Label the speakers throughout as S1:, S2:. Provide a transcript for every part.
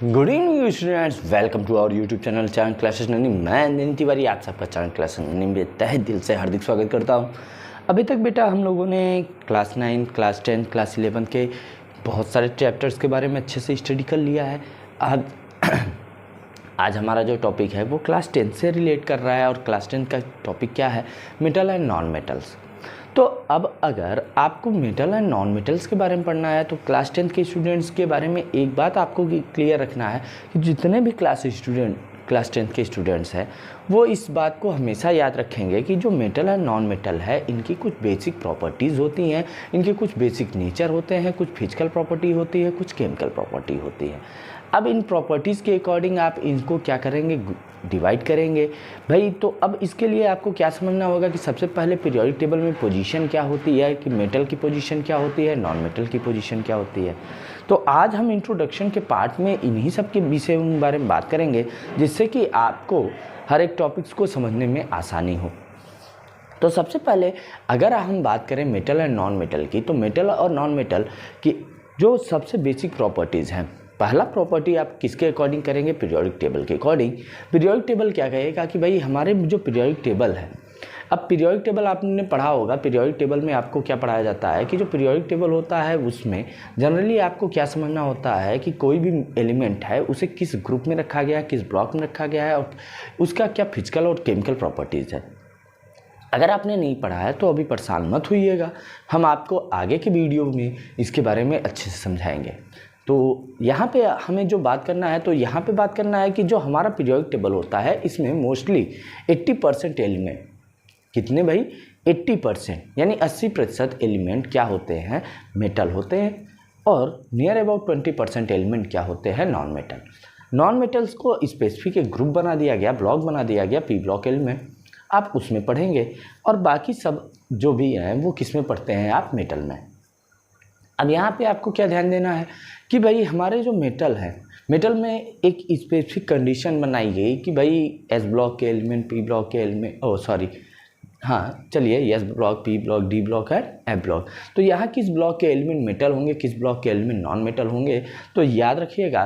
S1: Good evening students, welcome to our YouTube channel Chanakya classes learning. मैं नैनी तिवारी आप सबका Chanakya classes learning में तहे दिल से हार्दिक स्वागत करता हूं। अभी तक बेटा हम लोगों ने क्लास 9, क्लास 10, क्लास 11 के बहुत सारे चैप्टर्स के बारे में अच्छे से स्टडी कर लिया है। आज हमारा जो टॉपिक है वो क्लास 10 से रिलेट कर रहा है और क्लास 10 का टॉपिक क्या है? Metal and non metals. तो अब अगर आपको मेटल एंड नॉन मेटल्स के बारे में पढ़ना है तो क्लास 10 के स्टूडेंट्स के बारे में एक बात आपको क्लियर रखना है कि जितने भी क्लास 10 के स्टूडेंट्स हैं वो इस बात को हमेशा याद रखेंगे कि जो मेटल एंड नॉन मेटल है इनकी कुछ बेसिक प्रॉपर्टीज़ होती हैं, इनके कुछ बेसिक नेचर होते हैं, कुछ फिजिकल प्रॉपर्टी होती है, कुछ केमिकल प्रॉपर्टी होती है। अब इन प्रॉपर्टीज़ के अकॉर्डिंग आप इनको क्या करेंगे? डिवाइड करेंगे भाई। तो अब इसके लिए आपको क्या समझना होगा कि सबसे पहले पीरियोडिक टेबल में पोजीशन क्या होती है, कि मेटल की पोजीशन क्या होती है, नॉन मेटल की पोजीशन क्या होती है। तो आज हम इंट्रोडक्शन के पार्ट में इन्हीं सब के विषय के बारे में बात करेंगे जिससे कि आपको हर एक टॉपिक्स को समझने में आसानी हो। तो सबसे पहले अगर हम बात करें मेटल एंड नॉन मेटल की, तो मेटल और नॉन मेटल की जो सबसे बेसिक प्रॉपर्टीज़ हैं, पहला प्रॉपर्टी आप किसके अकॉर्डिंग करेंगे? पीरियोडिक टेबल के अकॉर्डिंग। पीरियोडिक टेबल क्या कहेगा कि भाई हमारे जो पीरियोडिक टेबल है, अब पीरियोडिक टेबल आपने पढ़ा होगा। पीरियोडिक टेबल में आपको क्या पढ़ाया जाता है कि जो पीरियोडिक टेबल होता है उसमें जनरली आपको क्या समझना होता है कि कोई भी एलिमेंट है उसे किस ग्रुप में रखा गया है, किस ब्लॉक में रखा गया है और उसका क्या फिजिकल और केमिकल प्रॉपर्टीज़ है। अगर आपने नहीं पढ़ा है तो अभी परेशान मत होइएगा, हम आपको आगे के वीडियो में इसके बारे में अच्छे से समझाएंगे। तो यहाँ पे हमें जो बात करना है, तो यहाँ पे बात करना है कि जो हमारा पीरियोडिक टेबल होता है इसमें मोस्टली 80% एलिमेंट, कितने भाई? 80% यानी 80% एलिमेंट क्या होते हैं? मेटल होते हैं। और नियर अबाउट 20% एलिमेंट क्या होते हैं? Non metal. नॉन मेटल्स को स्पेसिफिक एक ग्रुप बना दिया गया, ब्लॉक बना दिया गया, पी ब्लॉक एलिमेंट, आप उसमें पढ़ेंगे। और बाकी सब जो भी हैं वो किस में पढ़ते हैं? आप मेटल में। अब यहाँ पे आपको क्या ध्यान देना है कि भाई हमारे जो मेटल है, मेटल में एक स्पेसिफिक कंडीशन बनाई गई कि भाई एस ब्लॉक के एलिमेंट, पी ब्लॉक के element, S block, P block, D block है, एफ ब्लॉक। तो यहाँ किस ब्लॉक के एलिमेंट मेटल होंगे, किस ब्लॉक के एलिमेंट नॉन मेटल होंगे? तो याद रखिएगा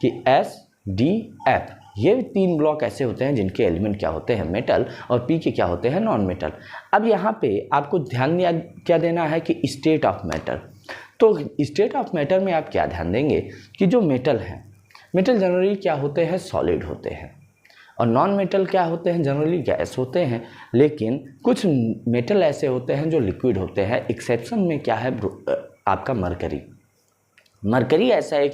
S1: कि एस, डी, एफ, ये 3 ब्लॉक ऐसे होते हैं जिनके एलिमेंट क्या होते हैं? मेटल, और पी के क्या होते हैं? Non metal. अब यहाँ पे आपको ध्यान क्या देना है कि स्टेट ऑफ मैटर। तो स्टेट ऑफ मैटर में आप क्या ध्यान देंगे कि जो मेटल हैं, मेटल जनरली क्या होते हैं? सॉलिड होते हैं। और नॉन मेटल क्या होते हैं? जनरली गैस होते हैं। लेकिन कुछ मेटल ऐसे होते हैं जो लिक्विड होते हैं। एक्सेप्शन में क्या है? आपका मरकरी। मरकरी ऐसा एक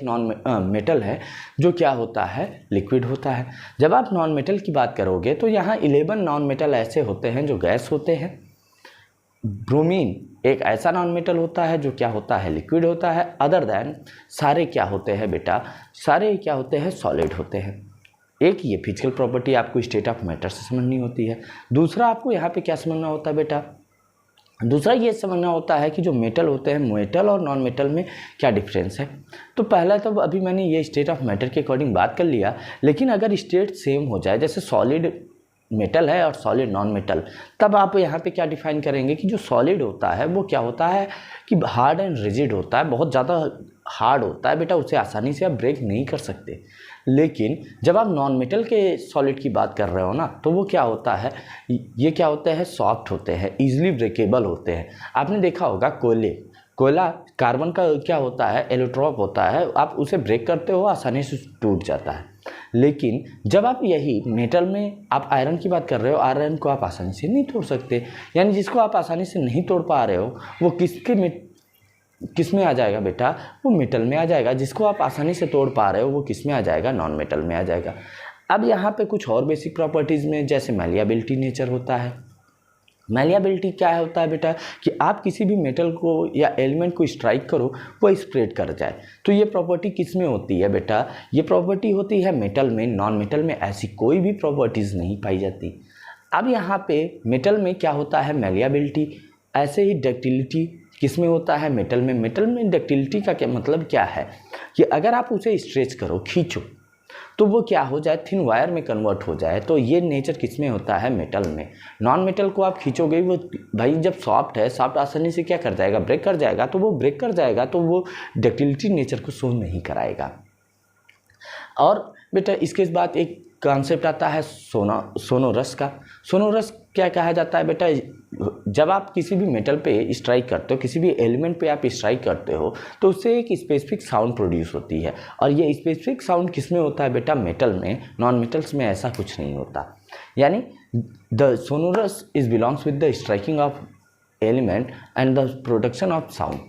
S1: मेटल है जो क्या होता है? लिक्विड होता है। जब आप नॉन मेटल की बात करोगे तो यहाँ 11 नॉन मेटल ऐसे होते हैं जो गैस होते हैं। ब्रोमीन एक ऐसा नॉन मेटल होता है जो क्या होता है? लिक्विड होता है। अदर देन सारे क्या होते हैं बेटा? सारे क्या होते हैं? सॉलिड होते हैं। एक ये फिजिकल प्रॉपर्टी आपको स्टेट ऑफ मैटर से समझनी होती है। दूसरा आपको यहाँ पे क्या समझना होता है बेटा? दूसरा ये समझना होता है कि जो मेटल होते हैं, मेटल और नॉन मेटल में क्या डिफरेंस है। तो पहला तो अभी मैंने ये स्टेट ऑफ मैटर के अकॉर्डिंग बात कर लिया, लेकिन अगर स्टेट सेम हो जाए, जैसे सॉलिड मेटल है और सॉलिड नॉन मेटल, तब आप यहाँ पे क्या डिफाइन करेंगे कि जो सॉलिड होता है वो क्या होता है कि हार्ड एंड रिजिड होता है, बहुत ज़्यादा हार्ड होता है बेटा, उसे आसानी से आप ब्रेक नहीं कर सकते। लेकिन जब आप नॉन मेटल के सॉलिड की बात कर रहे हो ना, तो वो क्या होता है? ये क्या होते हैं? सॉफ्ट होते हैं, ईजिली ब्रेकेबल होते हैं। आपने देखा होगा कोयला कार्बन का क्या होता है? एलोट्रॉप होता है, आप उसे ब्रेक करते हो आसानी से टूट जाता है। लेकिन जब आप यही मेटल में आप आयरन की बात कर रहे हो, आयरन को आप आसानी से नहीं तोड़ सकते। यानी जिसको आप आसानी से नहीं तोड़ पा रहे हो वो किस में आ जाएगा बेटा? वो मेटल में आ जाएगा। जिसको आप आसानी से तोड़ पा रहे हो वो किस में आ जाएगा? नॉन मेटल में आ जाएगा। अब यहाँ पे कुछ और बेसिक प्रॉपर्टीज़ में, जैसे मैलिएबिलिटी नेचर होता है। मैलिएबिलिटी क्या होता है बेटा? कि आप किसी भी मेटल को या एलिमेंट को स्ट्राइक करो वो स्प्रेड कर जाए। तो ये प्रॉपर्टी किस में होती है बेटा? ये प्रॉपर्टी होती है मेटल में। नॉन मेटल में ऐसी कोई भी प्रॉपर्टीज़ नहीं पाई जाती। अब यहाँ पे मेटल में क्या होता है? मैलिएबिलिटी। ऐसे ही डक्टिलिटी किस में होता है? मेटल में। मेटल में डक्टिलिटी का क्या मतलब क्या है कि अगर आप उसे स्ट्रेच करो, खींचो, तो वो क्या हो जाए? थिन वायर में कन्वर्ट हो जाए। तो ये नेचर किस में होता है? मेटल में। नॉन मेटल को आप खींचोगे, वो भाई जब सॉफ्ट है, सॉफ्ट आसानी से क्या कर जाएगा? ब्रेक कर जाएगा। तो वो ब्रेक कर जाएगा तो वो डक्टिलिटी नेचर को शो नहीं कराएगा। और बेटा इसके बाद एक कॉन्सेप्ट आता है सोनोरस का। सोनोरस क्या कहा जाता है बेटा, जब आप किसी भी मेटल पे स्ट्राइक करते हो, किसी भी एलिमेंट पे आप स्ट्राइक करते हो, तो उससे एक स्पेसिफिक साउंड प्रोड्यूस होती है। और ये स्पेसिफिक साउंड किस में होता है बेटा, मेटल में। नॉन मेटल्स में ऐसा कुछ नहीं होता। यानी the sonorous is belongs with the striking of element and the production of sound,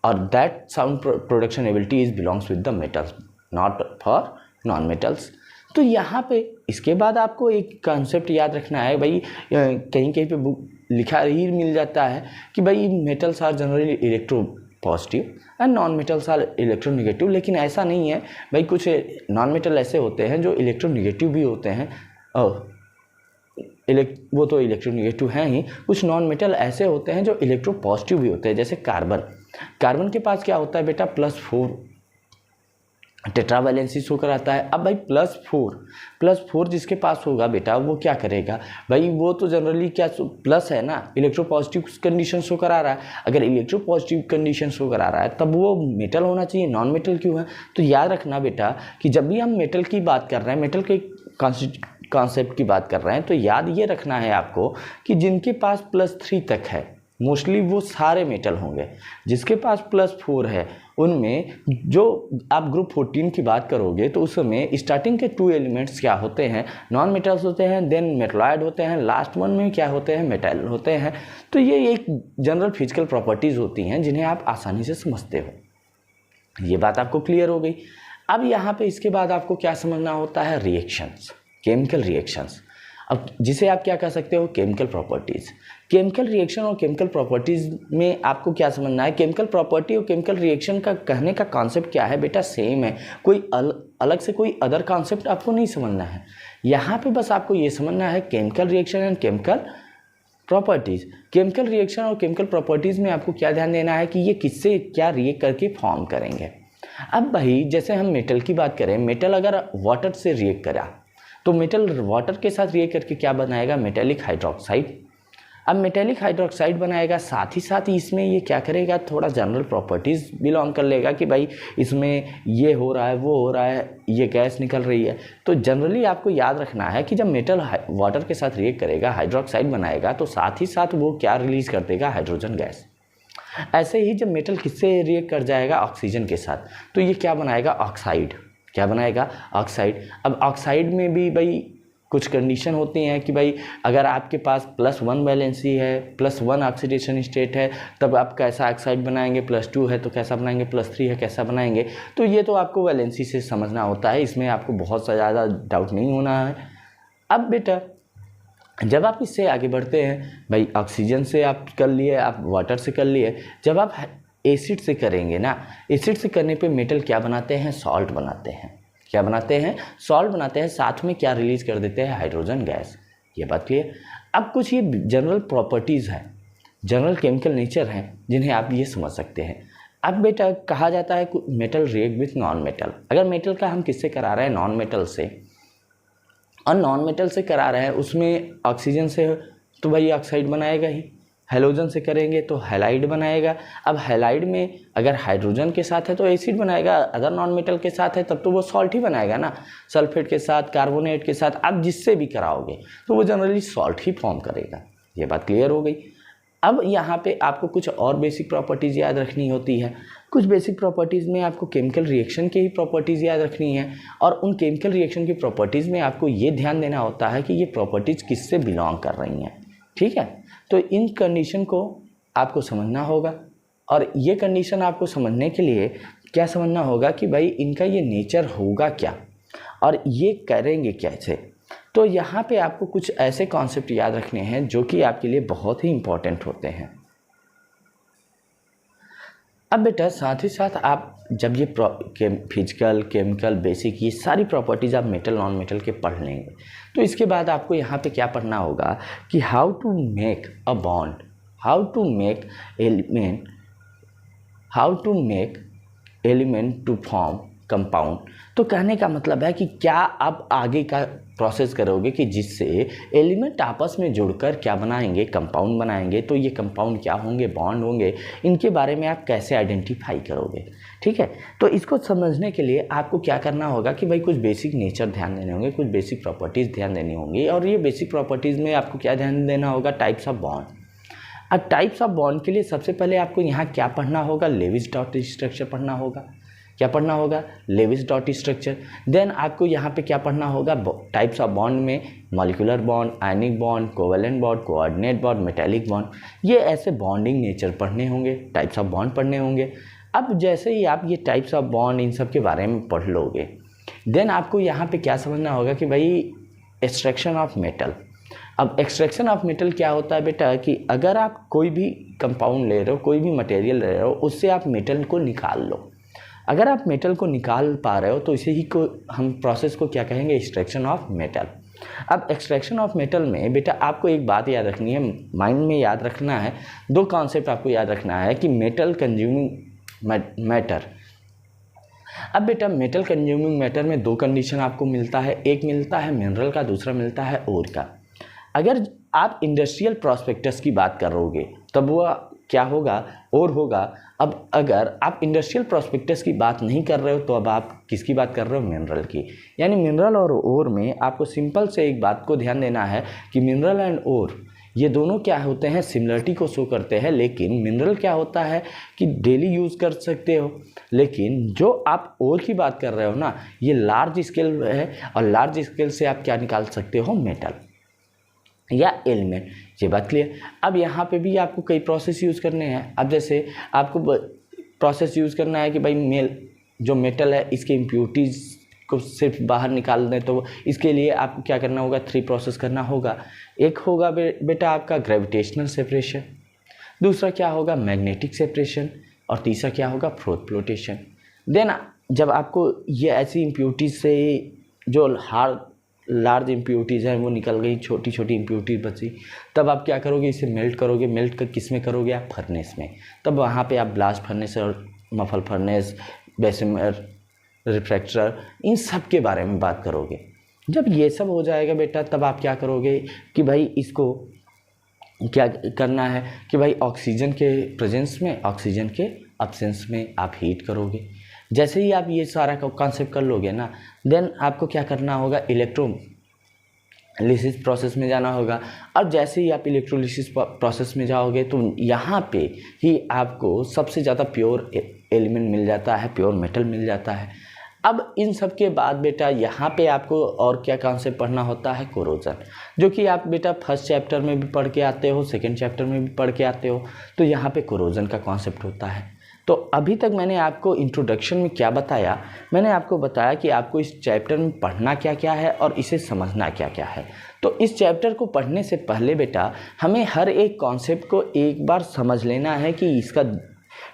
S1: और that sound production ability is belongs with the metals, not for non metals. तो यहाँ पे इसके बाद आपको एक कॉन्सेप्ट याद रखना है भाई, कहीं कहीं पे बुक लिखा ही मिल जाता है कि भाई metals are generally electropositive and non metals are electronegative. लेकिन ऐसा नहीं है भाई, कुछ नॉन मेटल ऐसे होते हैं जो इलेक्ट्रो निगेटिव भी होते हैं, वो तो इलेक्ट्रो निगेटिव हैं ही। कुछ नॉन मेटल ऐसे होते हैं जो इलेक्ट्रो पॉजिटिव भी होते हैं, जैसे कार्बन के पास क्या होता है बेटा, +4 टेट्रावैलेंसी शो कराता है। अब भाई +4 जिसके पास होगा बेटा वो क्या करेगा भाई, वो तो जनरली क्या प्लस है ना, इलेक्ट्रो पॉजिटिव कंडीशन शो करा रहा है। अगर इलेक्ट्रो पॉजिटिव कंडीशन शो करा रहा है तब वो मेटल होना चाहिए, नॉन मेटल क्यों है। तो याद रखना बेटा कि जब भी हम मेटल की बात कर रहे हैं, मेटल के कॉन्सेप्ट की बात कर रहे हैं, तो याद ये रखना है आपको कि जिनके पास +3 तक है मोस्टली वो सारे मेटल होंगे। जिसके पास +4 है उनमें, जो आप ग्रुप 14 की बात करोगे तो उसमें स्टार्टिंग के 2 एलिमेंट्स क्या होते हैं, नॉन मेटल्स होते हैं, देन मेटलॉइड होते हैं, लास्ट वन में क्या होते हैं, मेटल होते हैं। तो ये एक जनरल फिजिकल प्रॉपर्टीज़ होती हैं जिन्हें आप आसानी से समझते हो। ये बात आपको क्लियर हो गई। अब यहाँ पे इसके बाद आपको क्या समझना होता है, रिएक्शंस, केमिकल रिएक्शंस। अब जिसे आप क्या कह सकते हो, केमिकल प्रॉपर्टीज़। केमिकल रिएक्शन और केमिकल प्रॉपर्टीज़ में आपको क्या समझना है, केमिकल प्रॉपर्टी और केमिकल रिएक्शन का कहने का कॉन्सेप्ट क्या है बेटा, सेम है। कोई अलग से कोई अदर कॉन्सेप्ट आपको नहीं समझना है। यहाँ पे बस आपको ये समझना है chemical reaction and chemical properties. Chemical reaction और केमिकल प्रॉपर्टीज़ में आपको क्या ध्यान देना है कि ये किससे क्या रिएक्ट करके फॉर्म करेंगे। अब भाई जैसे हम मेटल की बात करें, मेटल अगर वाटर से रिएक्ट करा तो मेटल वाटर के साथ रिएक्ट करके क्या बनाएगा, मेटेलिक हाइड्रोक्साइड। अब मेटेलिक हाइड्रोक्साइड बनाएगा, साथ ही इसमें ये क्या करेगा, थोड़ा जनरल प्रॉपर्टीज़ बिलोंग कर लेगा कि भाई इसमें ये हो रहा है, वो हो रहा है, ये गैस निकल रही है। तो जनरली आपको याद रखना है कि जब मेटल वाटर के साथ रिएक्ट करेगा, हाइड्रोक्साइड बनाएगा, तो साथ ही साथ वो क्या रिलीज़ कर देगा, हाइड्रोजन गैस। ऐसे ही जब मेटल किससे रिएक्ट कर जाएगा, ऑक्सीजन के साथ, तो ये क्या बनाएगा, ऑक्साइड। क्या बनाएगा, ऑक्साइड। अब ऑक्साइड में भी भाई कुछ कंडीशन होती हैं कि भाई अगर आपके पास +1 वैलेंसी है, +1 ऑक्सीडेशन स्टेट है, तब आप कैसा ऑक्साइड बनाएंगे, +2 है तो कैसा बनाएंगे, +3 है कैसा बनाएंगे। तो ये तो आपको वैलेंसी से समझना होता है, इसमें आपको बहुत सा ज़्यादा डाउट नहीं होना है। अब बेटा जब आप इससे आगे बढ़ते हैं, भाई ऑक्सीजन से आप कर लिए, आप वाटर से कर लिए, जब आप एसिड से करेंगे ना, एसिड से करने पे मेटल क्या बनाते हैं, सॉल्ट बनाते हैं। क्या बनाते हैं, सॉल्ट बनाते हैं, साथ में क्या रिलीज कर देते हैं, हाइड्रोजन गैस। ये बात क्लियर। अब कुछ ये जनरल प्रॉपर्टीज़ हैं, जनरल केमिकल नेचर हैं, जिन्हें आप ये समझ सकते हैं। अब बेटा कहा जाता है metal react with non metal. अगर मेटल का हम किससे करा रहे हैं, नॉन मेटल से, और नॉन मेटल से करा रहे हैं उसमें ऑक्सीजन से, तो भाई ऑक्साइड बनाएगा ही। हेलोजन से करेंगे तो हैलाइड बनाएगा। अब हैलाइड में अगर हाइड्रोजन के साथ है तो एसिड बनाएगा, अगर नॉन मेटल के साथ है तब तो वो सॉल्ट ही बनाएगा ना, सल्फेट के साथ, कार्बोनेट के साथ, आप जिससे भी कराओगे तो वो जनरली सॉल्ट ही फॉर्म करेगा। ये बात क्लियर हो गई। अब यहाँ पे आपको कुछ और बेसिक प्रॉपर्टीज़ याद रखनी होती है। कुछ बेसिक प्रॉपर्टीज़ में आपको केमिकल रिएक्शन की ही प्रॉपर्टीज़ याद रखनी है, और उन केमिकल रिएक्शन की प्रॉपर्टीज़ में आपको ये ध्यान देना होता है कि ये प्रॉपर्टीज़ किससे बिलोंग कर रही हैं। ठीक है, तो इन कंडीशन को आपको समझना होगा, और ये कंडीशन आपको समझने के लिए क्या समझना होगा कि भाई इनका ये नेचर होगा क्या और ये करेंगे कैसे। तो यहाँ पे आपको कुछ ऐसे कॉन्सेप्ट याद रखने हैं जो कि आपके लिए बहुत ही इम्पोर्टेंट होते हैं। अब बेटा साथ ही साथ आप जब ये फिजिकल, केमिकल, बेसिक, ये सारी प्रॉपर्टीज़ आप मेटल नॉन मेटल के पढ़ लेंगे, तो इसके बाद आपको यहाँ पे क्या पढ़ना होगा कि how to make a bond, how to make element to form compound. तो कहने का मतलब है कि क्या आप आगे का प्रोसेस करोगे कि जिससे एलिमेंट आपस में जुड़कर क्या बनाएंगे, कंपाउंड बनाएंगे। तो ये कंपाउंड क्या होंगे, बॉन्ड होंगे, इनके बारे में आप कैसे आइडेंटिफाई करोगे। ठीक है। तो इसको समझने के लिए आपको क्या करना होगा कि भाई कुछ बेसिक नेचर ध्यान देने होंगे, कुछ बेसिक प्रॉपर्टीज़ ध्यान देनी होंगी। और ये बेसिक प्रॉपर्टीज़ में आपको क्या ध्यान देना होगा, टाइप्स ऑफ बॉन्ड। अब टाइप्स ऑफ बॉन्ड के लिए सबसे पहले आपको यहाँ क्या पढ़ना होगा, लेविस डॉट स्ट्रक्चर पढ़ना होगा। क्या पढ़ना होगा, लेविस डॉट स्ट्रक्चर। देन आपको यहाँ पे क्या पढ़ना होगा, टाइप्स ऑफ बॉन्ड में molecular bond, ionic bond, covalent bond, coordinate bond, metallic bond, ये ऐसे बॉन्डिंग नेचर पढ़ने होंगे, टाइप्स ऑफ बॉन्ड पढ़ने होंगे। अब जैसे ही आप ये टाइप्स ऑफ बॉन्ड इन सब के बारे में पढ़ लोगे, देन आपको यहाँ पे क्या समझना होगा कि भाई एक्सट्रैक्शन ऑफ मेटल। अब एक्सट्रैक्शन ऑफ मेटल क्या होता है बेटा, कि अगर आप कोई भी कंपाउंड ले रहे हो, कोई भी मटेरियल ले रहे हो, उससे आप मेटल को निकाल लो। अगर आप मेटल को निकाल पा रहे हो तो इसे ही को हम प्रोसेस को क्या कहेंगे, एक्सट्रैक्शन ऑफ मेटल। अब एक्सट्रैक्शन ऑफ मेटल में बेटा आपको एक बात याद रखनी है, माइंड में याद रखना है, दो कॉन्सेप्ट आपको याद रखना है कि मेटल कंज्यूमिंग मैटर। अब बेटा मेटल कंज्यूमिंग मैटर में दो कंडीशन आपको मिलता है, एक मिलता है मिनरल का, दूसरा मिलता है ओर का। अगर आप इंडस्ट्रियल प्रॉस्पेक्टस की बात करोगे तब वो क्या होगा, और होगा। अब अगर आप इंडस्ट्रियल प्रॉस्पेक्टस की बात नहीं कर रहे हो तो अब आप किसकी बात कर रहे हो, मिनरल की। यानी मिनरल और ओर में आपको सिंपल से एक बात को ध्यान देना है कि मिनरल एंड ओर ये दोनों क्या होते हैं, सिमिलरिटी को शो करते हैं। लेकिन मिनरल क्या होता है कि डेली यूज़ कर सकते हो, लेकिन जो आप ओर की बात कर रहे हो ना, ये लार्ज स्केल है, और लार्ज स्केल से आप क्या निकाल सकते हो, मेटल या एलिमेंट। ये बात क्लियर। अब यहाँ पे भी आपको कई प्रोसेस यूज़ करने हैं। अब जैसे आपको प्रोसेस यूज़ करना है कि भाई जो मेटल है इसके इम्प्योरिटीज़ को सिर्फ बाहर निकाल दें, तो इसके लिए आपको क्या करना होगा, 3 प्रोसेस करना होगा। एक होगा बेटा आपका ग्रेविटेशनल सेपरेशन, दूसरा क्या होगा, मैग्नेटिक सेपरेशन, और तीसरा क्या होगा, फ्लोटेशन। देन जब आपको ये ऐसी इम्प्योरिटीज़ से जो लार्ज इम्प्योरिटीज़ हैं वो निकल गई, छोटी छोटी इम्प्योरिटीज बची, तब आप क्या करोगे, इसे मेल्ट करोगे। मेल्ट कर किस में करोगे आप, फर्नेस में। तब वहाँ पे आप ब्लास्ट फर्नेस और मफल फर्नेस, बेसिमर, रिफ्रैक्टर, इन सब के बारे में बात करोगे। जब ये सब हो जाएगा बेटा, तब आप क्या करोगे कि भाई इसको क्या करना है कि भाई ऑक्सीजन के प्रेजेंस में, ऑक्सीजन के एब्सेंस में आप हीट करोगे। जैसे ही आप ये सारा कॉन्सेप्ट कर लोगे ना, देन आपको क्या करना होगा, इलेक्ट्रोलिसिस प्रोसेस में जाना होगा। और जैसे ही आप इलेक्ट्रोलिसिस प्रोसेस में जाओगे तो यहाँ पे ही आपको सबसे ज़्यादा प्योर एलिमेंट मिल जाता है, प्योर मेटल मिल जाता है। अब इन सब के बाद बेटा यहाँ पे आपको और क्या कॉन्सेप्ट पढ़ना होता है, कोरोजन, जो कि आप बेटा फर्स्ट चैप्टर में भी पढ़ के आते हो, सेकेंड चैप्टर में भी पढ़ के आते हो। तो यहाँ पे कोरोजन का कॉन्सेप्ट होता है। तो अभी तक मैंने आपको इंट्रोडक्शन में क्या बताया, मैंने आपको बताया कि आपको इस चैप्टर में पढ़ना क्या क्या है और इसे समझना क्या क्या है। तो इस चैप्टर को पढ़ने से पहले बेटा हमें हर एक कॉन्सेप्ट को एक बार समझ लेना है कि इसका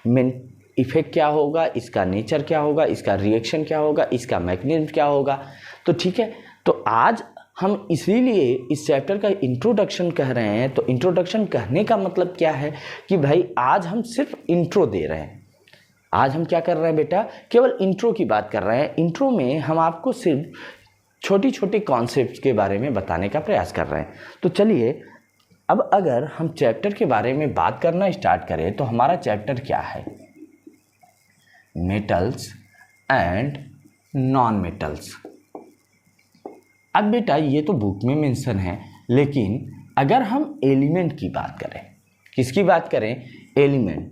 S1: मेन इफेक्ट क्या होगा, इसका नेचर क्या होगा, इसका रिएक्शन क्या होगा, इसका मैकेनिज्म क्या होगा। तो ठीक है, तो आज हम इसीलिए इस चैप्टर का इंट्रोडक्शन कह रहे हैं। तो इंट्रोडक्शन कहने का मतलब क्या है कि भाई आज हम सिर्फ इंट्रो दे रहे हैं। आज हम क्या कर रहे हैं बेटा, केवल इंट्रो की बात कर रहे हैं। इंट्रो में हम आपको सिर्फ छोटी छोटी कॉन्सेप्ट्स के बारे में बताने का प्रयास कर रहे हैं। तो चलिए अब अगर हम चैप्टर के बारे में बात करना स्टार्ट करें तो हमारा चैप्टर क्या है, मेटल्स एंड नॉन मेटल्स। अब बेटा ये तो बुक में मेंशन है, लेकिन अगर हम एलिमेंट की बात करें, किसकी बात करें, एलिमेंट,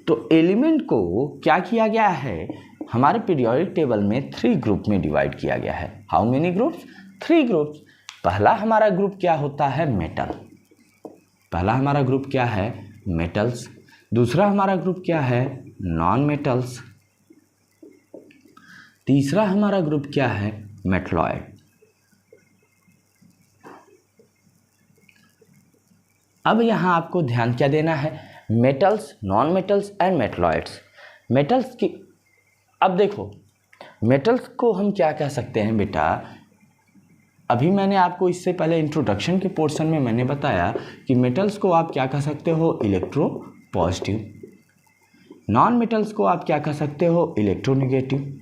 S1: तो एलिमेंट को क्या किया गया है, हमारे पीरियोडिक टेबल में 3 ग्रुप में डिवाइड किया गया है। How many groups, 3 groups. पहला हमारा ग्रुप क्या होता है, मेटल। पहला हमारा ग्रुप क्या है, मेटल्स। दूसरा हमारा ग्रुप क्या है, नॉन मेटल्स। तीसरा हमारा ग्रुप क्या है, मेटलॉइड। अब यहाँ आपको ध्यान क्या देना है, metals, non metals and metalloids. Metals की, अब देखो मेटल्स को हम क्या कह सकते हैं बेटा, अभी मैंने आपको इससे पहले इंट्रोडक्शन के पोर्शन में मैंने बताया कि मेटल्स को आप क्या कह सकते हो, इलेक्ट्रो पॉजिटिव। नॉन मेटल्स को आप क्या कह सकते हो, इलेक्ट्रोनेगेटिव।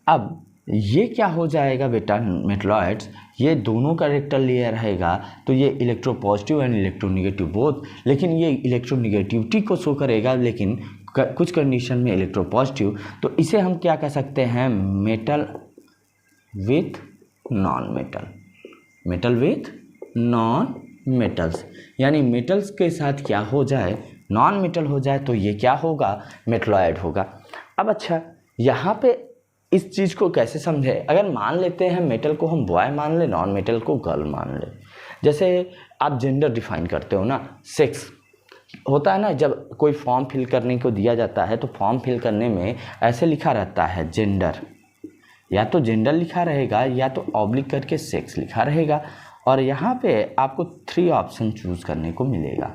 S1: अब ये क्या हो जाएगा बेटा मेटलॉइड्स, ये दोनों कैरेक्टर लिया रहेगा, तो ये इलेक्ट्रोपॉजिटिव एंड इलेक्ट्रोनेगेटिव बोथ, लेकिन ये इलेक्ट्रोनेगेटिविटी को शो करेगा, लेकिन कुछ कंडीशन में इलेक्ट्रोपॉजिटिव। तो इसे हम क्या कह सकते हैं, metal with non metal, metal with non metals, यानी मेटल्स के साथ क्या हो जाए, नॉन मेटल हो जाए, तो ये क्या होगा, मेटलॉइड होगा। अब अच्छा, यहाँ पे इस चीज़ को कैसे समझे, अगर मान लेते हैं मेटल को हम बॉय मान ले, नॉन मेटल को गर्ल मान ले। जैसे आप जेंडर डिफाइन करते हो ना, सेक्स होता है ना, जब कोई फॉर्म फिल करने को दिया जाता है तो फॉर्म फिल करने में ऐसे लिखा रहता है जेंडर, या तो जेंडर लिखा रहेगा या तो ऑब्लिक करके सेक्स लिखा रहेगा, और यहाँ पे आपको 3 ऑप्शन चूज़ करने को मिलेगा,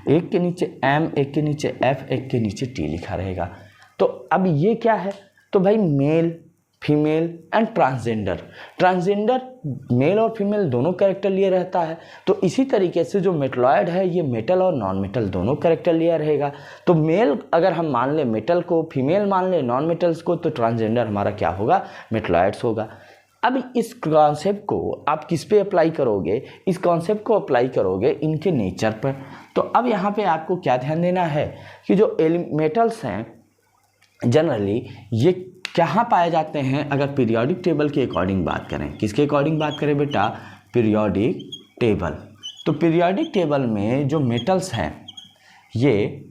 S1: एक के नीचे M, एक के नीचे F, एक के नीचे T लिखा रहेगा। तो अब ये क्या है, तो भाई male, female and transgender, transgender male और फीमेल दोनों कैरेक्टर लिए रहता है। तो इसी तरीके से जो मेटलॉइड है ये मेटल और नॉन मेटल दोनों कैरेक्टर लिया रहेगा। तो मेल अगर हम मान ले मेटल को, फीमेल मान ले नॉन मेटल्स को, तो ट्रांसजेंडर हमारा क्या होगा, मेटलॉइड्स होगा। अब इस कॉन्सेप्ट को आप किस पे अप्लाई करोगे, इस कॉन्सेप्ट को अप्लाई करोगे इनके नेचर पर। तो अब यहाँ पे आपको क्या ध्यान देना है कि जो मेटल्स हैं जनरली ये कहाँ पाए जाते हैं, अगर पीरियोडिक टेबल के अकॉर्डिंग बात करें, किसके अकॉर्डिंग बात करें बेटा, पीरियोडिक टेबल। तो पीरियोडिक टेबल में जो मेटल्स हैं ये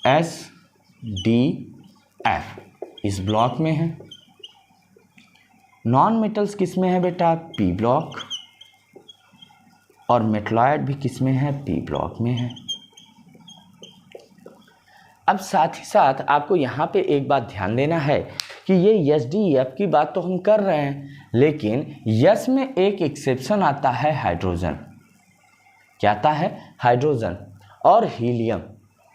S1: SDF इस ब्लॉक में है, नॉन मेटल्स किस में है बेटा, P ब्लॉक, और मेटलॉइड भी किस में है, P ब्लॉक में है। अब साथ ही साथ आपको यहाँ पे एक बात ध्यान देना है कि ये SDF की बात तो हम कर रहे हैं, लेकिन यस में एक एक्सेप्शन आता है, हाइड्रोजन। क्या आता है, हाइड्रोजन और हीलियम,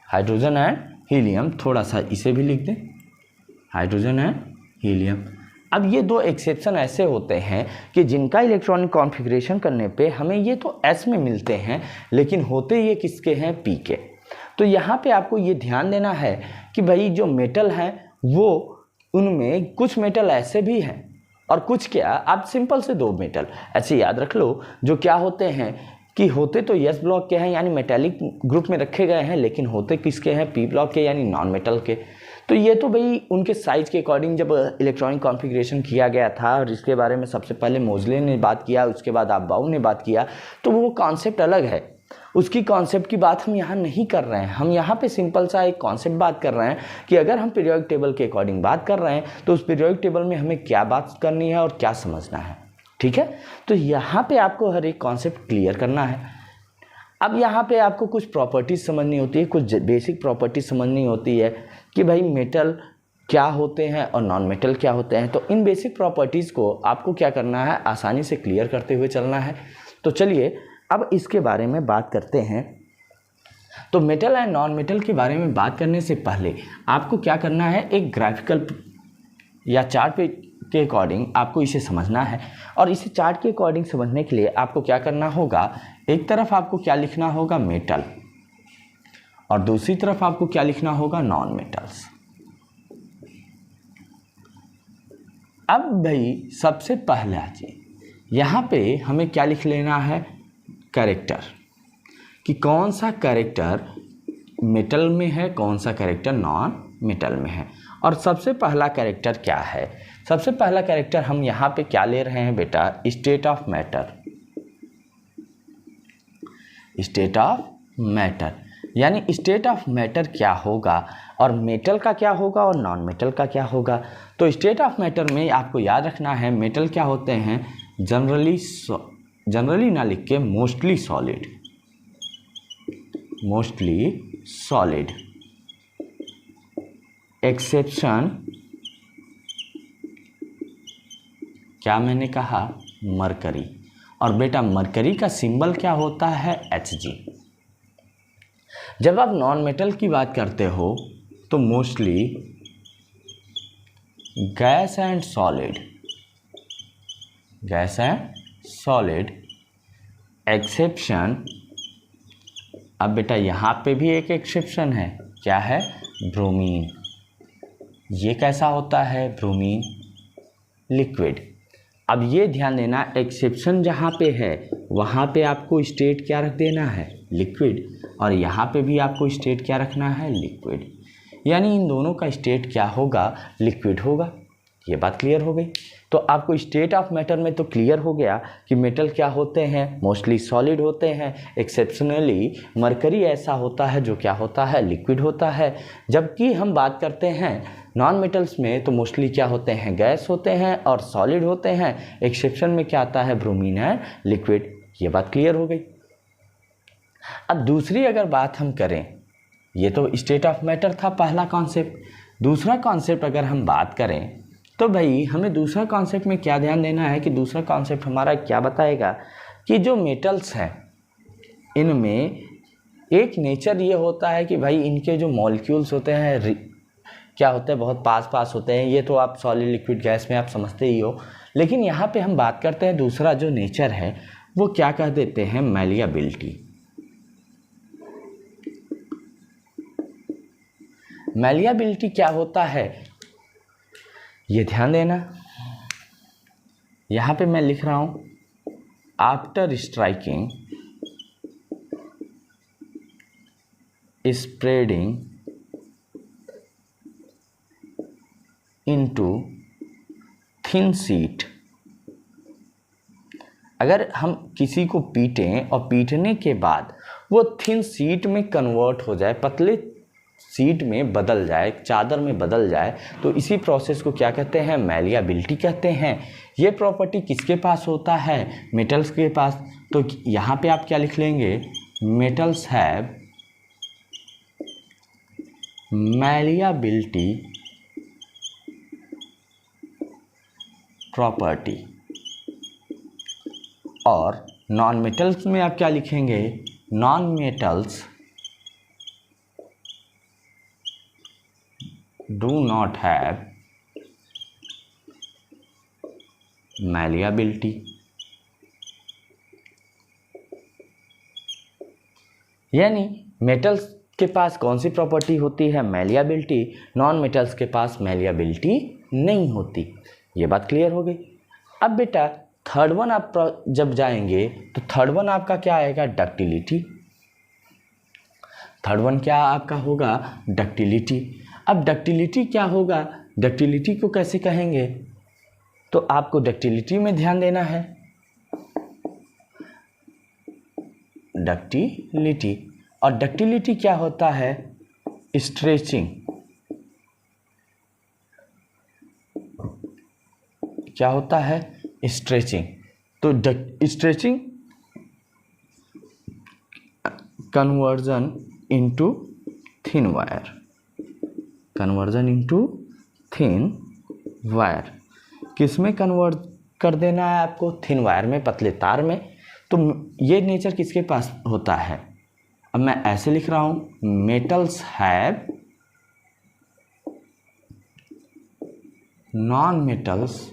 S1: हाइड्रोजन एंड हीलियम, थोड़ा सा इसे भी लिख दें, हाइड्रोजन एंड हीलियम। अब ये 2 एक्सेप्शन ऐसे होते हैं कि जिनका इलेक्ट्रॉनिक कॉन्फ़िगरेशन करने पे हमें ये तो S में मिलते हैं, लेकिन होते ये किसके हैं, P के। तो यहाँ पे आपको ये ध्यान देना है कि भाई जो मेटल हैं वो, उनमें कुछ मेटल ऐसे भी हैं और कुछ क्या, आप सिंपल से 2 मेटल ऐसे याद रख लो जो क्या होते हैं कि होते तो यस ब्लॉक के हैं यानी मेटेलिक ग्रुप में रखे गए हैं, लेकिन होते किसके हैं, P ब्लॉक के यानी नॉन मेटल के। तो ये तो भाई उनके साइज के अकॉर्डिंग जब इलेक्ट्रॉनिक कॉन्फ़िगरेशन किया गया था, और इसके बारे में सबसे पहले मोजले ने बात किया, उसके बाद अबाउ ने बात किया, तो वो कॉन्सेप्ट अलग है, उसकी कॉन्सेप्ट की बात हम यहाँ नहीं कर रहे हैं। हम यहाँ पे सिंपल सा एक कॉन्सेप्ट बात कर रहे हैं कि अगर हम पीरियोडिक टेबल के अकॉर्डिंग बात कर रहे हैं तो उस पीरियोडिक टेबल में हमें क्या बात करनी है और क्या समझना है, ठीक है। तो यहाँ पे आपको हर एक कॉन्सेप्ट क्लियर करना है। अब यहाँ पे आपको कुछ प्रॉपर्टीज़ समझनी होती है, कुछ बेसिक प्रॉपर्टीज समझनी होती है कि भाई मेटल क्या होते हैं और नॉन मेटल क्या होते हैं। तो इन बेसिक प्रॉपर्टीज़ को आपको क्या करना है, आसानी से क्लियर करते हुए चलना है। तो चलिए अब इसके बारे में बात करते हैं। तो मेटल एंड नॉन मेटल के बारे में बात करने से पहले आपको क्या करना है, एक ग्राफिकल या चार्ट पे के अकॉर्डिंग आपको इसे समझना है। और इसे चार्ट के अकॉर्डिंग समझने के लिए आपको क्या करना होगा, एक तरफ आपको क्या लिखना होगा, मेटल, और दूसरी तरफ आपको क्या लिखना होगा, नॉन मेटल्स। अब भाई सबसे पहला चीज यहाँ पे हमें क्या लिख लेना है, कैरेक्टर, कि कौन सा कैरेक्टर मेटल में है, कौन सा कैरेक्टर नॉन मेटल में है। और सबसे पहला कैरेक्टर क्या है, सबसे पहला कैरेक्टर हम यहाँ पे क्या ले रहे हैं बेटा, state of matter, state of matter, यानी स्टेट ऑफ मैटर क्या होगा और मेटल का क्या होगा और नॉन मेटल का क्या होगा। तो स्टेट ऑफ मैटर में आपको याद रखना है मेटल क्या होते हैं, जनरली ना लिख के mostly solid, mostly solid, exception क्या मैंने कहा, मरकरी। और बेटा मरकरी का सिंबल क्या होता है, Hg। जब आप नॉन मेटल की बात करते हो तो mostly gas and solid, gas and solid, exception. अब बेटा यहाँ पे भी एक एक्सेप्शन है, क्या है, ब्रोमीन, ये कैसा होता है, ब्रोमीन लिक्विड। अब ये ध्यान देना, एक्सेप्शन जहाँ पे है वहाँ पे आपको स्टेट क्या रख देना है, लिक्विड, और यहाँ पे भी आपको स्टेट क्या रखना है, लिक्विड। यानी इन दोनों का स्टेट क्या होगा, लिक्विड होगा। ये बात क्लियर हो गई। तो आपको स्टेट ऑफ मैटर में तो क्लियर हो गया कि मेटल क्या होते हैं, मोस्टली सॉलिड होते हैं। एक्सेप्शनली मरकरी ऐसा होता है जो क्या होता है, लिक्विड होता है। जबकि हम बात करते हैं नॉन मेटल्स में तो मोस्टली क्या होते हैं, गैस होते हैं और सॉलिड होते हैं। एक्सेप्शन में क्या आता है, ब्रोमीन है, लिक्विड। ये बात क्लियर हो गई। अब दूसरी अगर बात हम करें, ये तो स्टेट ऑफ मैटर था पहला कॉन्सेप्ट। दूसरा कॉन्सेप्ट अगर हम बात करें तो भाई हमें दूसरा कॉन्सेप्ट में क्या ध्यान देना है कि दूसरा कॉन्सेप्ट हमारा क्या बताएगा कि जो मेटल्स हैं इनमें एक नेचर ये होता है कि भाई इनके जो मॉलिक्यूल्स होते हैं क्या होते हैं, बहुत पास होते हैं। ये तो आप सॉलिड लिक्विड गैस में आप समझते ही हो। लेकिन यहाँ पे हम बात करते हैं दूसरा जो नेचर है वो क्या कह देते हैं, मैलिएबिलिटी। मैलिएबिलिटी क्या होता है ये ध्यान देना। यहाँ पे मैं लिख रहा हूँ after striking spreading into thin sheet. अगर हम किसी को पीटें और पीटने के बाद वो थिन शीट में कन्वर्ट हो जाए, पतले शीट में बदल जाए, चादर में बदल जाए, तो इसी प्रोसेस को क्या कहते हैं, मैलिएबिलिटी कहते हैं। ये प्रॉपर्टी किसके पास होता है, मेटल्स के पास। तो यहाँ पे आप क्या लिख लेंगे, मेटल्स हैव मैलिएबिलिटी प्रॉपर्टी। और नॉन मेटल्स में आप क्या लिखेंगे, non metals do not have malleability। यानी मेटल्स के पास कौन सी प्रॉपर्टी होती है, मैलिएबिलिटी। नॉन मेटल्स के पास मैलिएबिलिटी नहीं होती। ये बात क्लियर हो गई। अब बेटा थर्ड वन आप जब जाएंगे तो थर्ड वन आपका क्या आएगा, डक्टिलिटी। थर्ड वन क्या आपका होगा, डक्टिलिटी। अब डक्टिलिटी क्या होगा, डक्टिलिटी को कैसे कहेंगे, तो आपको डक्टिलिटी में ध्यान देना है। डक्टिलिटी, और डक्टिलिटी क्या होता है, स्ट्रेचिंग। क्या होता है, स्ट्रेचिंग। तो stretching conversion into thin wire, conversion into thin wire. किस में कन्वर्ट कर देना है आपको, थिन वायर में, पतले तार में। तो ये नेचर किसके पास होता है, अब मैं ऐसे लिख रहा हूं, metals have, non metals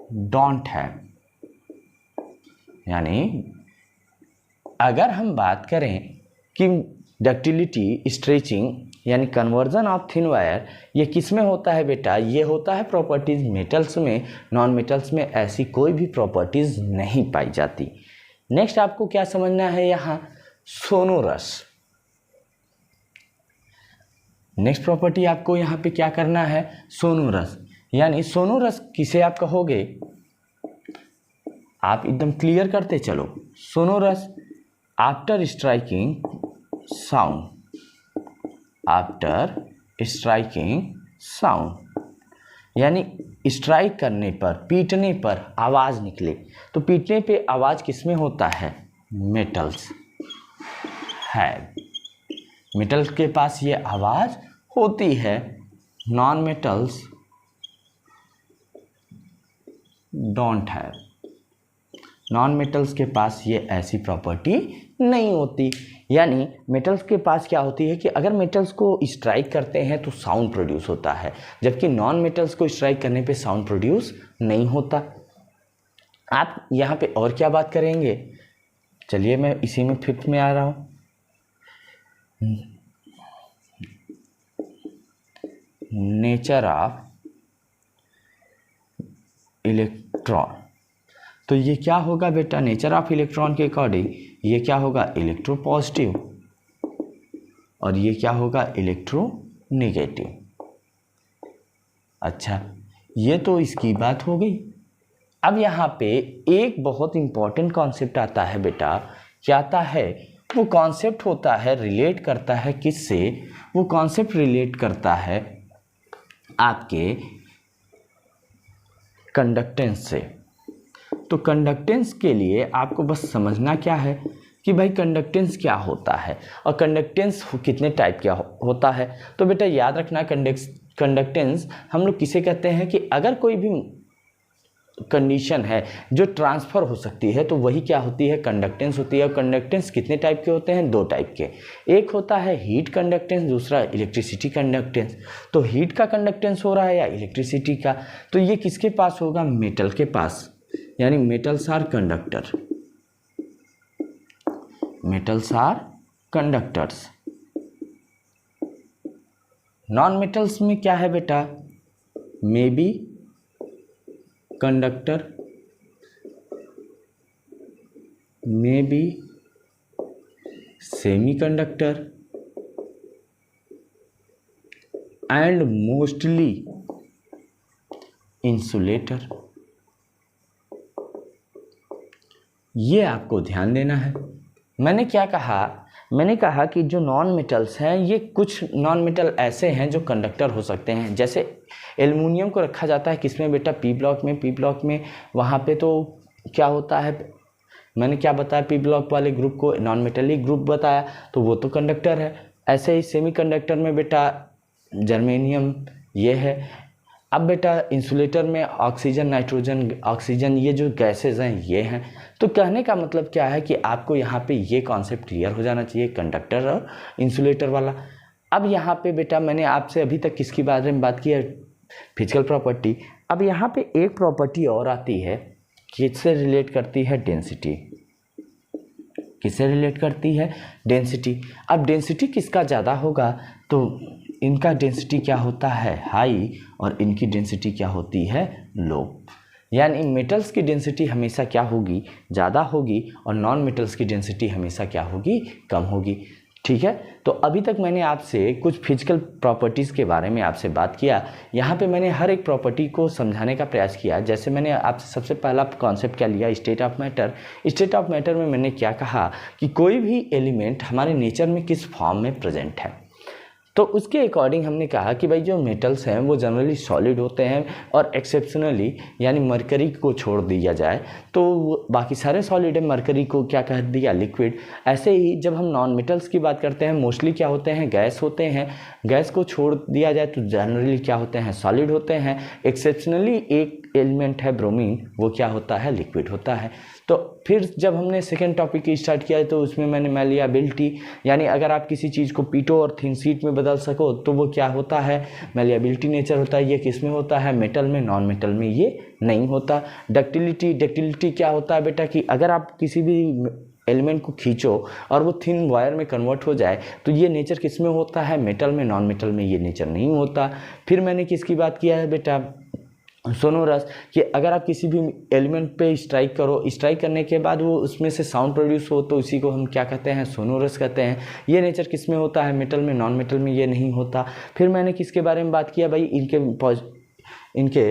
S1: don't have. यानी अगर हम बात करें कि डक्टिलिटी, स्ट्रेचिंग यानी कन्वर्जन ऑफ थिन वायर ये किस में होता है बेटा, ये होता है प्रॉपर्टीज मेटल्स में। नॉन मेटल्स में ऐसी कोई भी प्रॉपर्टीज नहीं पाई जाती। नेक्स्ट आपको क्या समझना है यहाँ, सोनोरस। नेक्स्ट प्रॉपर्टी आपको यहाँ पे क्या करना है, सोनोरस। यानी सोनोरस किसे आप कहोगे, आप एकदम क्लियर करते चलो। Sonorous after striking sound, after striking sound, यानी स्ट्राइक करने पर, पीटने पर आवाज़ निकले। तो पीटने पे आवाज़ किसमें होता है, मेटल्स है, मेटल्स के पास ये आवाज़ होती है। Non metals don't have, non metals के पास ये ऐसी प्रॉपर्टी नहीं होती। यानी मेटल्स के पास क्या होती है कि अगर मेटल्स को स्ट्राइक करते हैं तो साउंड प्रोड्यूस होता है, जबकि नॉन मेटल्स को स्ट्राइक करने पे साउंड प्रोड्यूस नहीं होता। आप यहाँ पे और क्या बात करेंगे, चलिए मैं इसी में फिफ्थ में आ रहा हूँ। Nature of electron. तो ये क्या होगा बेटा, नेचर ऑफ इलेक्ट्रॉन के अकॉर्डिंग ये क्या होगा, इलेक्ट्रोपॉजिटिव, और ये क्या होगा, इलेक्ट्रोनेगेटिव। अच्छा, ये तो इसकी बात हो गई। अब यहाँ पे एक बहुत इंपॉर्टेंट कॉन्सेप्ट आता है बेटा, क्या आता है, वो कॉन्सेप्ट होता है, रिलेट करता है किससे, वो कॉन्सेप्ट रिलेट करता है आपके कंडक्टेंस से। तो कंडक्टेंस के लिए आपको बस समझना क्या है कि भाई कंडक्टेंस क्या होता है और कंडक्टेंस कितने टाइप का होता है। तो बेटा याद रखना, कंडक्टेंस हम लोग किसे कहते हैं कि अगर कोई भी कंडीशन है जो ट्रांसफ़र हो सकती है तो वही क्या होती है, कंडक्टेंस होती है। और कंडक्टेंस कितने टाइप के होते हैं, दो टाइप के, एक होता है हीट कंडक्टेंस, दूसरा इलेक्ट्रिसिटी कंडक्टेंस। तो हीट का कंडक्टेंस हो रहा है या इलेक्ट्रिसिटी का, तो ये किसके पास होगा, मेटल के पास, यानी metals are conductor, metals are conductors. Non metals में क्या है बेटा, may be conductor, may be semiconductor and mostly insulator. ये आपको ध्यान देना है। मैंने क्या कहा, मैंने कहा कि जो नॉन मेटल्स हैं, ये कुछ नॉन मेटल ऐसे हैं जो कंडक्टर हो सकते हैं। जैसे एल्युमिनियम को रखा जाता है किसमें बेटा, पी ब्लॉक में। पी ब्लॉक में वहाँ पे तो क्या होता है, मैंने क्या बताया, पी ब्लॉक वाले ग्रुप को नॉन मेटेलिक ग्रुप बताया, तो वो तो कंडक्टर है। ऐसे ही सेमी कंडक्टर में बेटा जर्मेनियम ये है। अब बेटा इंसुलेटर में ऑक्सीजन, नाइट्रोजन, ऑक्सीजन, ये जो गैसेज हैं ये हैं। तो कहने का मतलब क्या है कि आपको यहाँ पे ये कॉन्सेप्ट क्लियर हो जाना चाहिए, कंडक्टर और इंसुलेटर वाला। अब यहाँ पे बेटा मैंने आपसे अभी तक किसके बारे में बात की है, फिजिकल प्रॉपर्टी। अब यहाँ पे एक प्रॉपर्टी और आती है, किससे रिलेट करती है, डेंसिटी। किससे रिलेट करती है, डेंसिटी। अब डेंसिटी किसका ज़्यादा होगा, तो इनका डेंसिटी क्या होता है, हाई, और इनकी डेंसिटी क्या होती है, लो। यानी मेटल्स की डेंसिटी हमेशा क्या होगी, ज़्यादा होगी, और नॉन मेटल्स की डेंसिटी हमेशा क्या होगी, कम होगी। ठीक है, तो अभी तक मैंने आपसे कुछ फिजिकल प्रॉपर्टीज़ के बारे में आपसे बात किया। यहाँ पे मैंने हर एक प्रॉपर्टी को समझाने का प्रयास किया। जैसे मैंने आपसे सबसे पहला कॉन्सेप्ट क्या लिया, state of matter. State of matter में मैंने क्या कहा कि कोई भी एलिमेंट हमारे नेचर में किस फॉर्म में प्रेजेंट है। तो उसके अकॉर्डिंग हमने कहा कि भाई जो मेटल्स हैं वो जनरली सॉलिड होते हैं, और एक्सेप्शनली यानी मरकरी को छोड़ दिया जाए तो बाकी सारे सॉलिड है, मरकरी को क्या कह दिया, लिक्विड। ऐसे ही जब हम नॉन मेटल्स की बात करते हैं, मोस्टली क्या होते हैं, गैस होते हैं। गैस को छोड़ दिया जाए तो जनरली क्या होते हैं, सॉलिड होते हैं। एक्सेप्शनली एक एलिमेंट है ब्रोमीन, वो क्या होता है, लिक्विड होता है। तो फिर जब हमने सेकेंड टॉपिक की स्टार्ट किया तो उसमें मैंने मैलिएबिलिटी, यानी अगर आप किसी चीज़ को पीटो और थिन शीट में बदल सको तो वो क्या होता है, मैलिएबिलिटी नेचर होता है। ये किस में होता है, मेटल में, नॉन मेटल में ये नहीं होता। डक्टिलिटी, डक्टिलिटी क्या होता है बेटा कि अगर आप किसी भी एलिमेंट को खींचो और वो थिन वायर में कन्वर्ट हो जाए तो ये नेचर किस में होता है, मेटल में, नॉन मेटल में ये नेचर नहीं होता। फिर मैंने किसकी बात किया है बेटा, सोनोरस, कि अगर आप किसी भी एलिमेंट पे स्ट्राइक करो, स्ट्राइक करने के बाद वो उसमें से साउंड प्रोड्यूस हो तो इसी को हम क्या कहते हैं, सोनोरस कहते हैं। ये नेचर किस में होता है, मेटल में, नॉन मेटल में ये नहीं होता। फिर मैंने किसके बारे में बात किया भाई, इनके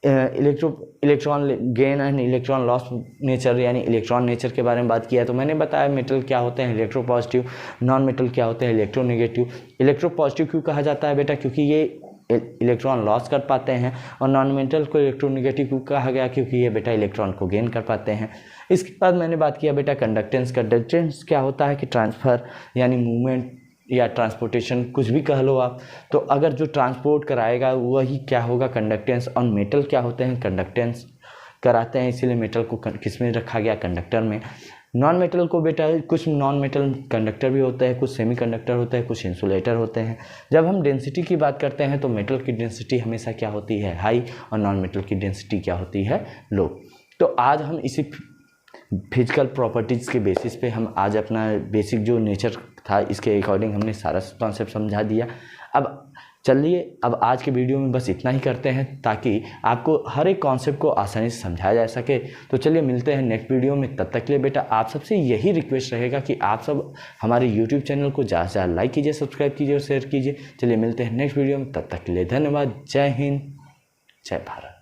S1: electron gain and electron loss nature, यानी इलेक्ट्रॉन नेचर के बारे में बात किया। तो मैंने बताया मेटल क्या होते हैं, इलेक्ट्रोपॉजिटिव, नॉन मेटल क्या होते हैं, इलेक्ट्रोनेगेटिव। इलेक्ट्रोपॉजिटिव क्यों कहा जाता है बेटा, क्योंकि ये इलेक्ट्रॉन लॉस कर पाते हैं, और नॉन मेटल को इलेक्ट्रोनेगेटिव क्यों कहा गया, क्योंकि ये बेटा इलेक्ट्रॉन को गेन कर पाते हैं। इसके बाद मैंने बात किया बेटा कंडक्टेंस। कंडक्टेंस क्या होता है कि ट्रांसफ़र, यानी मूवमेंट या ट्रांसपोर्टेशन, कुछ भी कह लो आप। तो अगर जो ट्रांसपोर्ट कराएगा वही क्या होगा, कंडक्टेंस। और मेटल क्या होते हैं, कंडक्टेंस कराते हैं, इसीलिए मेटल को किस में रखा गया, कंडक्टर में। नॉन मेटल को बेटा कुछ नॉन मेटल कंडक्टर भी होते हैं, कुछ सेमी कंडक्टर होते हैं, कुछ इंसुलेटर होते हैं। जब हम डेंसिटी की बात करते हैं तो मेटल की डेंसिटी हमेशा क्या होती है, हाई, और नॉन मेटल की डेंसिटी क्या होती है, लो। तो आज हम इसी फिजिकल प्रॉपर्टीज़ के बेसिस पे हम आज अपना बेसिक जो नेचर था इसके अकॉर्डिंग हमने सारा कॉन्सेप्ट समझा दिया। अब चलिए अब आज के वीडियो में बस इतना ही करते हैं ताकि आपको हर एक कॉन्सेप्ट को आसानी से समझाया जा सके। तो चलिए मिलते हैं नेक्स्ट वीडियो में, तब तक के लिए बेटा आप सबसे यही रिक्वेस्ट रहेगा कि आप सब हमारे यूट्यूब चैनल को ज़्यादा से ज़्यादा लाइक कीजिए, सब्सक्राइब कीजिए और शेयर कीजिए। चलिए मिलते हैं नेक्स्ट वीडियो में, तब तक के लिए धन्यवाद। जय हिंद, जय भारत।